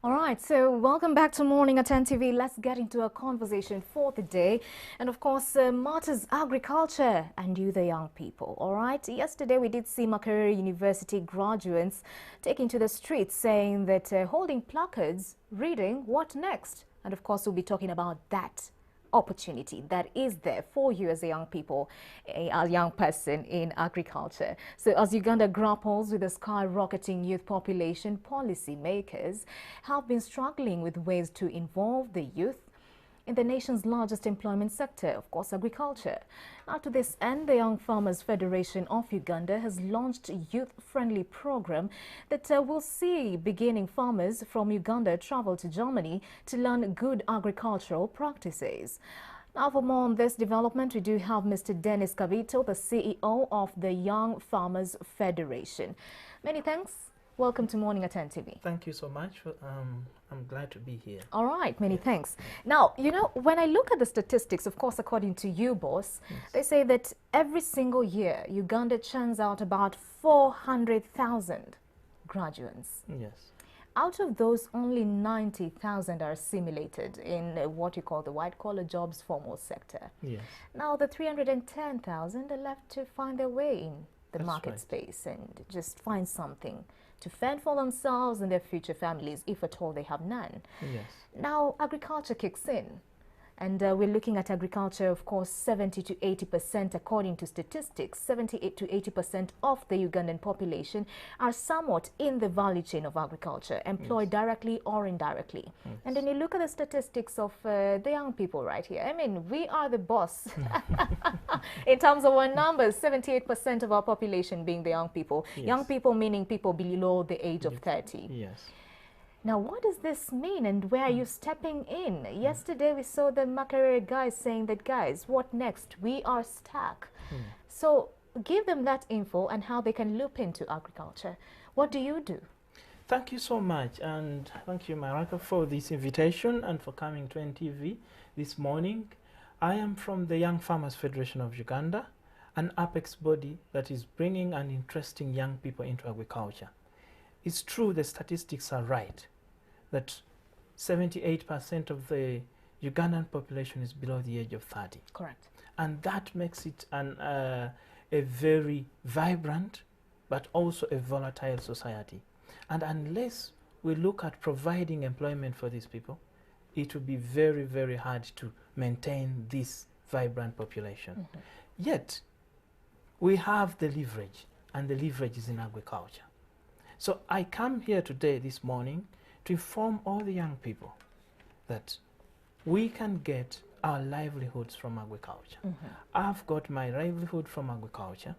All right, so welcome back to Morning at NTV. Let's get into a conversation for the day. And of course, matters agriculture and you, the young people. All right, yesterday we did see Makerere University graduates taking to the streets saying that holding placards, reading, what next? And of course, we'll be talking about that opportunity that is there for you as a young people, a young person in agriculture. So as Uganda grapples with the skyrocketing youth population, policymakers have been struggling with ways to involve the youth in the nation's largest employment sector, of course, agriculture. Now, to this end, the Young Farmers Federation of Uganda has launched a youth-friendly program that will see beginning farmers from Uganda travel to Germany to learn good agricultural practices. Now, for more on this development, we do have Mr. Denis Kabiito, the CEO of the Young Farmers Federation. Many thanks. Welcome to Morning at NTV. Thank you so much. I'm glad to be here. All right, many thanks. Now, you know, when I look at the statistics, of course, according to you, boss, they say that every single year, Uganda churns out about 400,000 graduates. Yes. Out of those, only 90,000 are assimilated in what you call the white-collar jobs formal sector. Yes. Now, the 310,000 are left to find their way in the That's market right. space and just find something to fend for themselves and their future families, if at all they have none. Yes. Now, agriculture kicks in. And we're looking at agriculture, of course, 70 to 80%, according to statistics, 78 to 80% of the Ugandan population are somewhat in the value chain of agriculture, employed directly or indirectly. And then you look at the statistics of the young people right here. I mean, we are the boss in terms of our numbers, 78% of our population being the young people. Yes. Young people meaning people below the age of 30. Yes. Now, what does this mean and where are you stepping in? Yesterday, we saw the Makerere guys saying that, guys, what next? We are stuck. So give them that info and how they can loop into agriculture. What do you do? Thank you so much, and thank you, Maraka, for this invitation and for coming to NTV this morning. I am from the Young Farmers Federation of Uganda, an apex body that is bringing and interesting young people into agriculture. It's true, the statistics are right, that 78% of the Ugandan population is below the age of 30. Correct. And that makes it a very vibrant, but also a volatile society. And unless we look at providing employment for these people, it will be very, very hard to maintain this vibrant population. Yet, we have the leverage, and the leverage is in agriculture. So I come here today, this morning, to inform all the young people that we can get our livelihoods from agriculture. I've got my livelihood from agriculture,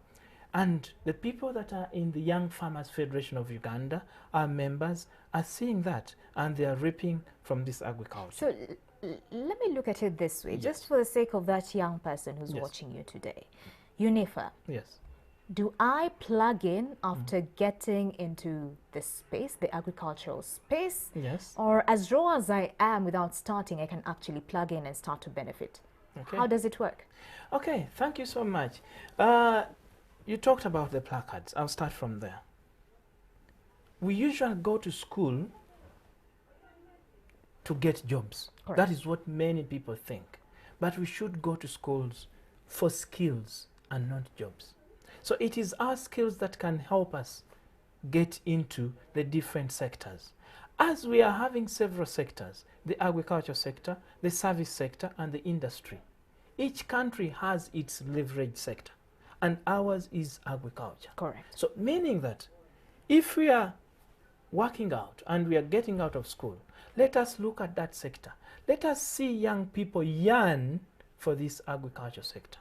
and the people that are in the Young Farmers Federation of Uganda, our members, are seeing that, and they are reaping from this agriculture. So let me look at it this way, Yes. just for the sake of that young person who's Yes. watching you today. UNYFA. Yes. Do I plug in after getting into the space, the agricultural space? Yes. Or as raw as I am without starting, I can actually plug in and start to benefit? Okay. How does it work? Okay, thank you so much. You talked about the placards. I'll start from there. We usually go to school to get jobs. Correct. That is what many people think. But we should go to schools for skills and not jobs. So it is our skills that can help us get into the different sectors. As we are having several sectors, the agriculture sector, the service sector, and the industry. Each country has its leverage sector, and ours is agriculture. Correct. So meaning that if we are working out and we are getting out of school, let us look at that sector. Let us see young people yearn for this agriculture sector.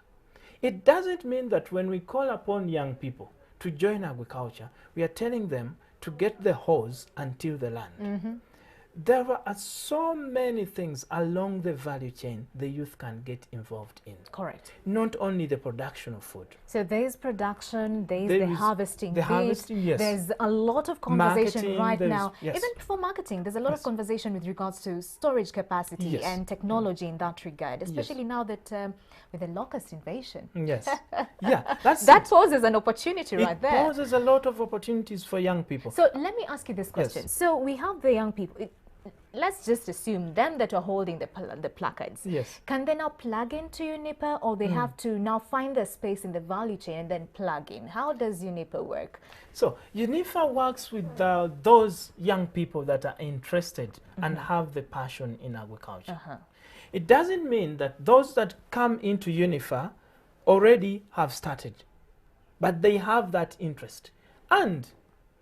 It doesn't mean that when we call upon young people to join agriculture, we are telling them to get the hose and till the land. There are so many things along the value chain the youth can get involved in. Correct. Not only the production of food. So there's production, there's There the is harvesting the bit, harvesting, yes. there's a lot of conversation Marketing, right there's- now. yes. Even for marketing, there's a lot of Yes. conversation with regards to storage capacity Yes. and technology in that regard, especially now that with the locust invasion. Yes. Yeah, that's That it. poses an opportunity It right there. poses a lot of opportunities for young people. So let me ask you this question. Yes. So we have the young people. let's just assume them that are holding the placards. Yes. Can they now plug into UNYFA, or they have to now find their space in the value chain and then plug in? How does UNYFA work? So UNYFA works with those young people that are interested and have the passion in agriculture. It doesn't mean that those that come into UNYFA already have started, but they have that interest. And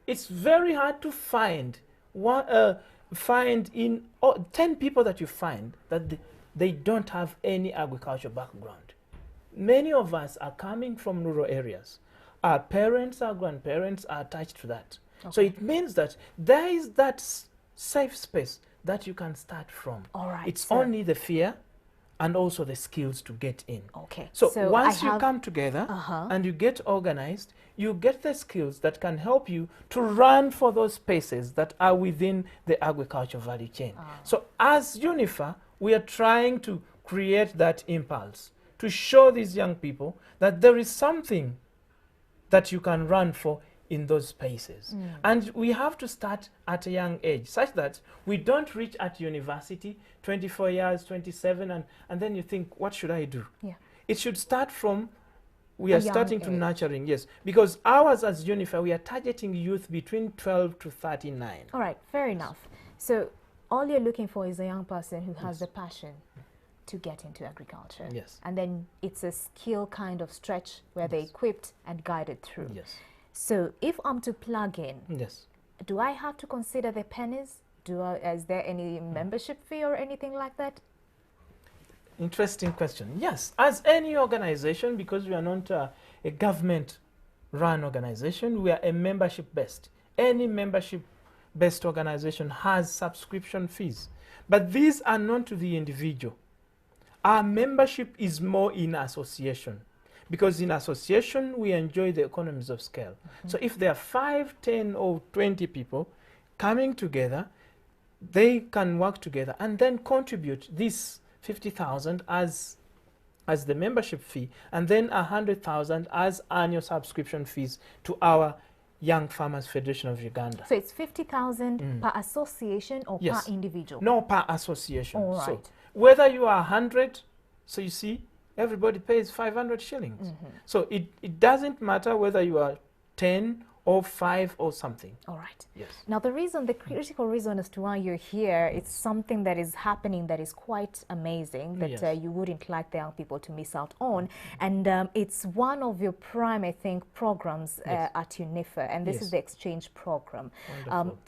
it's very hard to find in 10 people that you find that they don't have any agricultural background. Many of us are coming from rural areas. Our parents, our grandparents are attached to that. Okay. So it means that there is that safe space that you can start from. All right. It's only the fear and also the skills to get in. Okay. So once you come together and you get organized, you get the skills that can help you to run for those spaces that are within the agriculture value chain. So as UNYFA, we are trying to create that impulse to show these young people that there is something that you can run for in those spaces. And we have to start at a young age, such that we don't reach at university, 24 years, 27, and then you think, what should I do? Yeah. It should start from, we are starting to nurturing, yes. Because ours as UNYFA, we are targeting youth between 12 to 39. All right, fair enough. So all you're looking for is a young person who has the passion to get into agriculture. Yes. And then it's a skill kind of stretch where they're equipped and guided through. Yes. So if I'm to plug in, do I have to consider the pennies? Is there any membership fee or anything like that? Interesting question. Yes, as any organization, because we are not a government-run organization, we are a membership-based. Any membership-based organization has subscription fees, but these are not to the individual. Our membership is more in association. Because in association, we enjoy the economies of scale. So if there are 5, 10, or 20 people coming together, they can work together and then contribute this 50,000 as the membership fee, and then 100,000 as annual subscription fees to our Young Farmers Federation of Uganda. So it's 50,000 per association or per individual? No, per association. All right. So whether you are 100, so you see, everybody pays 500 shillings. So it doesn't matter whether you are 10 or 5 or something. All right. Yes. Now the critical reason as to why you're here, it's something that is happening that is quite amazing that you wouldn't like the young people to miss out on. And it's one of your prime, I think, programs at UNYFA, and this is the exchange program.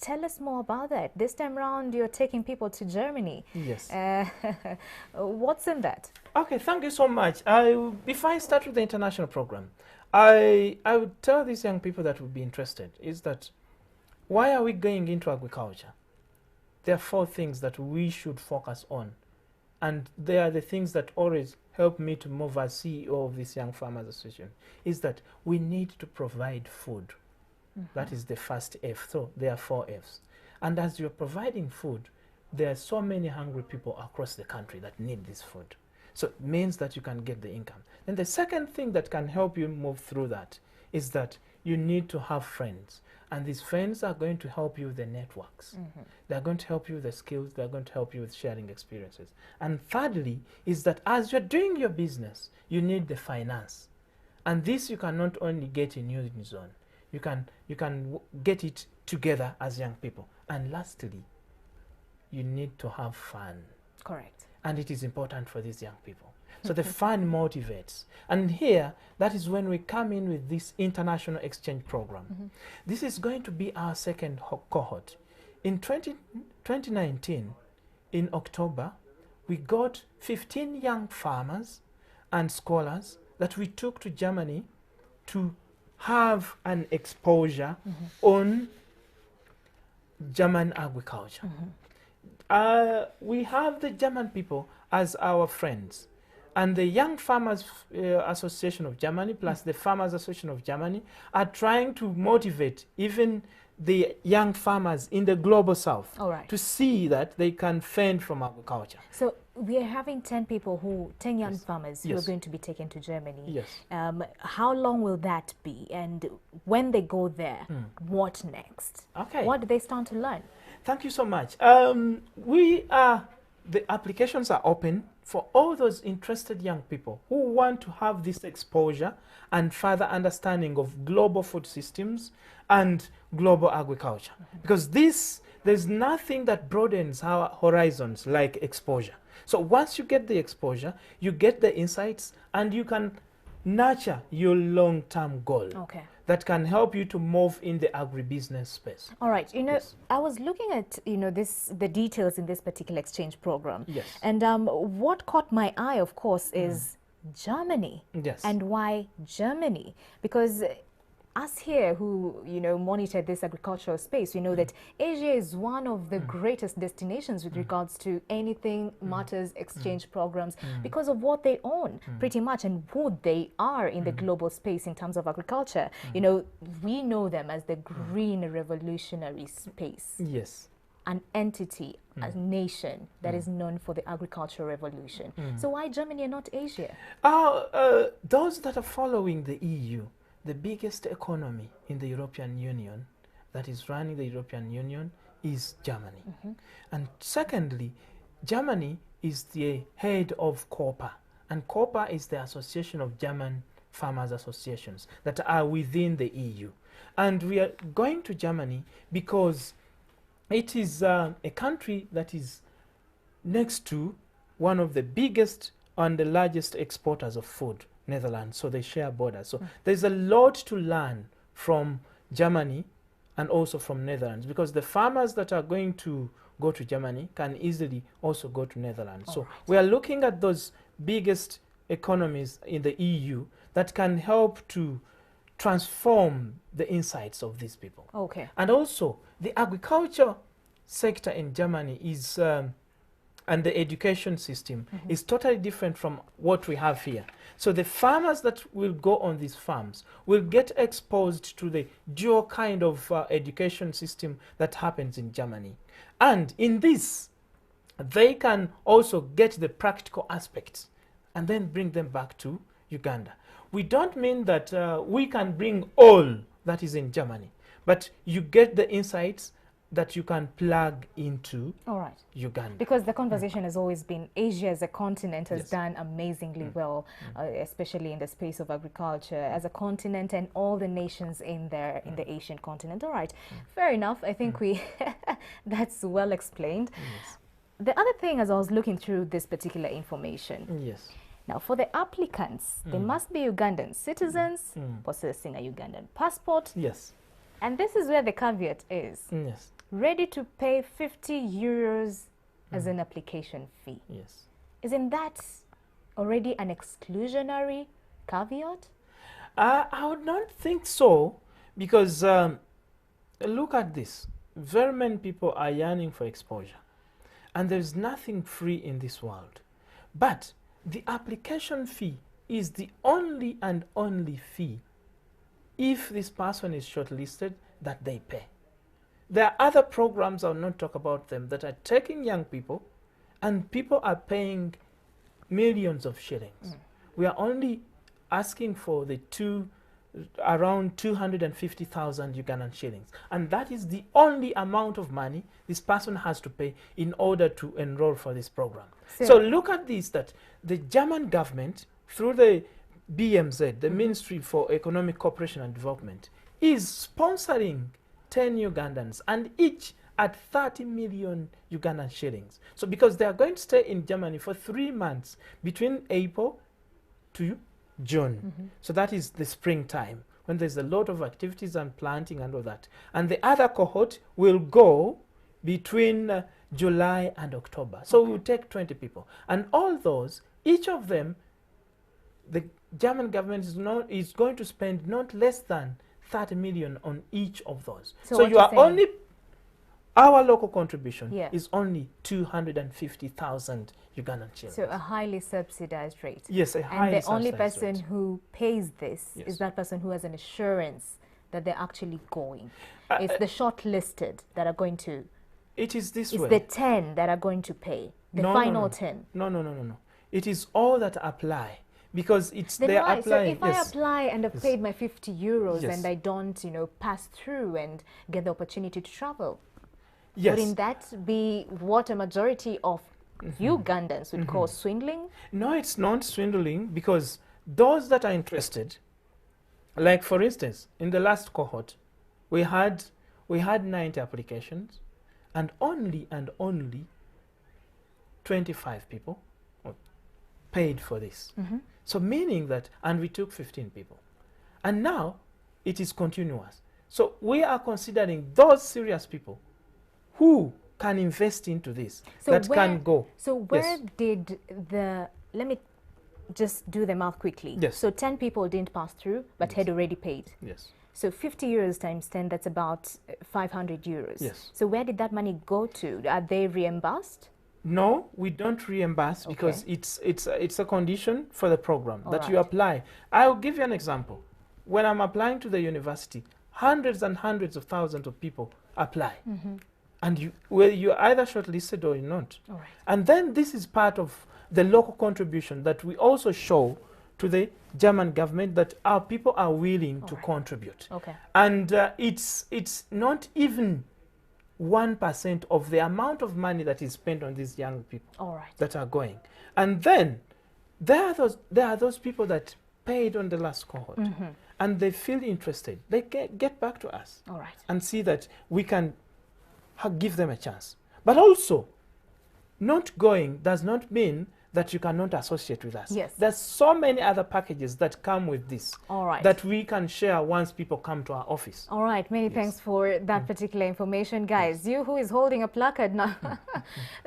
Tell us more about that. This time around, you're taking people to Germany. Yes. What's in that? Okay, thank you so much. If I start with the international program, I would tell these young people that would be interested is that, why are we going into agriculture? There are 4 things that we should focus on. And they are the things that always help me to move as CEO of this Young Farmers Association, is that we need to provide food. That is the first F. So there are 4 Fs. And as you're providing food, there are so many hungry people across the country that need this food. So it means that you can get the income. And the second thing that can help you move through that is that you need to have friends. And these friends are going to help you with the networks. They're going to help you with the skills. They're going to help you with sharing experiences. And thirdly is that as you're doing your business, you need the finance. And this you can not only get in Unizone. You can get it together as young people. And lastly, you need to have fun. Correct. And it is important for these young people. So the fun motivates. And here, that is when we come in with this international exchange program. This is going to be our second cohort. In 2019, in October, we got 15 young farmers and scholars that we took to Germany to have an exposure on German agriculture. We have the German people as our friends. and the Young Farmers Association of Germany plus the Farmers Association of Germany are trying to motivate even the young farmers in the global south to see that they can fend from agriculture. So we are having 10 young farmers who are going to be taken to Germany. Yes. How long will that be? And when they go there, what next? Okay. What do they start to learn? Thank you so much. The applications are open for all those interested young people who want to have this exposure and further understanding of global food systems and global agriculture. Because there's nothing that broadens our horizons like exposure. So once you get the exposure, you get the insights, and you can nurture your long-term goal that can help you to move in the agribusiness space. All right. I was looking at, the details in this particular exchange program. Yes. And what caught my eye, of course, is Germany. Yes. And why Germany? Because us here who, monitor this agricultural space, we know that Asia is one of the greatest destinations with regards to anything matters exchange programs because of what they own pretty much and who they are in the global space in terms of agriculture. We know them as the green revolutionary space. Yes. An entity, a nation that is known for the agricultural revolution. So why Germany and not Asia? Those that are following the EU, the biggest economy in the European Union that is running the European Union is Germany. And secondly, Germany is the head of COPA, and COPA is the Association of German Farmers Associations that are within the EU. And we are going to Germany because it is a country that is next to one of the biggest and the largest exporters of food, Netherlands, so they share borders. So there's a lot to learn from Germany and also from Netherlands, because the farmers that are going to go to Germany can easily also go to Netherlands. So we are looking at those biggest economies in the EU that can help to transform the insights of these people. And also the agriculture sector in Germany is and the education system is totally different from what we have here. So the farmers that will go on these farms will get exposed to the dual kind of education system that happens in Germany. And in this, they can also get the practical aspects and then bring them back to Uganda. We don't mean that we can bring all that is in Germany, but you get the insights that you can plug into Uganda. Because the conversation has always been Asia as a continent has done amazingly well, especially in the space of agriculture as a continent and all the nations in there in the Asian continent. All right, fair enough. I think we that's well explained. The other thing, as I was looking through this particular information, now for the applicants, they must be Ugandan citizens possessing a Ugandan passport. And this is where the caveat is. Ready to pay 50 euros as an application fee. Isn't that already an exclusionary caveat? I would not think so, because look at this. Very many people are yearning for exposure, and there's nothing free in this world. But the application fee is the only and only fee if this person is shortlisted that they pay. There are other programs, I'll not talk about them, that are taking young people, and people are paying millions of shillings. We are only asking for the around 250,000 Ugandan shillings. And that is the only amount of money this person has to pay in order to enroll for this program. So look at this, that the German government, through the BMZ, the Ministry for Economic Cooperation and Development, is sponsoring 10 Ugandans, and each at 30 million Ugandan shillings. So because they are going to stay in Germany for 3 months between April to June. So that is the springtime, when there's a lot of activities and planting and all that. And the other cohort will go between July and October. So we'll take 20 people. And all those, each of them, the German government is going to spend not less than 30 million on each of those. So you are only Our local contribution Yeah. is only 250,000 Ugandan shillings. So a highly subsidized rate. Yes, a highly And the only subsidized person rate. who pays this Yes. is that person who has an assurance that they're actually going. Uh, It's the shortlisted that are going to, It is this it's way. the 10 that are going to pay, the No, final no. 10. No. It is all that apply, because it's Then they're why? So applying. if I apply and I've Yes. paid my 50 euros Yes. and I don't, you know, pass through and get the opportunity to travel, Yes. wouldn't that be what a majority of Ugandans would call swindling? No, it's not swindling, because those that are interested, like for instance, in the last cohort, we had 90 applications, and only 25 people paid for this. So meaning that, and we took 15 people, and now it is continuous. So we are considering those serious people who can invest into this, So that where- can go. So where Yes. did the, let me just do the math quickly. Yes. So 10 people didn't pass through, but had already paid. Yes. So 50 euros times 10, that's about 500 euros. Yes. So where did that money go to? Are they reimbursed? No, we don't reimburse, because it's a condition for the program that you apply. I'll give you an example. When I'm applying to the university, hundreds and hundreds of thousands of people apply. And you're either shortlisted or you're not. All right. And then this is part of the local contribution that we also show to the German government, that our people are willing to contribute. Okay. And it's not even 1% of the amount of money that is spent on these young people All right. that are going. And then there are those people that paid on the last cohort, and they feel interested. They get back to us All right. and see that we can give them a chance. But also, not going does not mean that you cannot associate with us. Yes. There's so many other packages that come with this All right. that we can share once people come to our office. All right, many thanks for that particular information. Guys, you who is holding a placard now,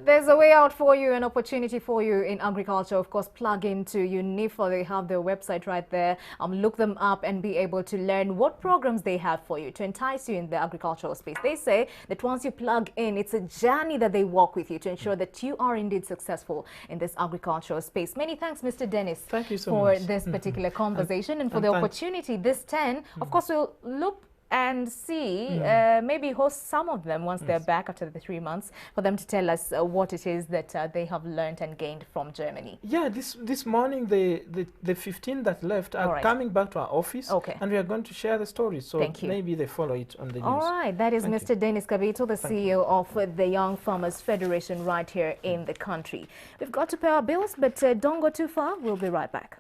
there's a way out for you, an opportunity for you in agriculture. Of course, plug into UNYFA. They have their website right there. Look them up and be able to learn what programs they have for you to entice you in the agricultural space. They say that once you plug in, it's a journey that they walk with you to ensure that you are indeed successful in this agricultural space. Many thanks, Mr. Denis, Thank you so for much. this particular conversation and for and the thank- opportunity. This 10, of course, we'll look and see, maybe host some of them once they're back after the 3 months, for them to tell us what it is that they have learned and gained from Germany. Yeah, this morning the 15 that left are right. coming back to our office, Okay. and we are going to share the stories. So Thank you. maybe they follow it on the news. All right, that is Thank Mr. Denis Kabiito, the CEO of the Young Farmers Federation right here in the country. We've got to pay our bills, but don't go too far. We'll be right back.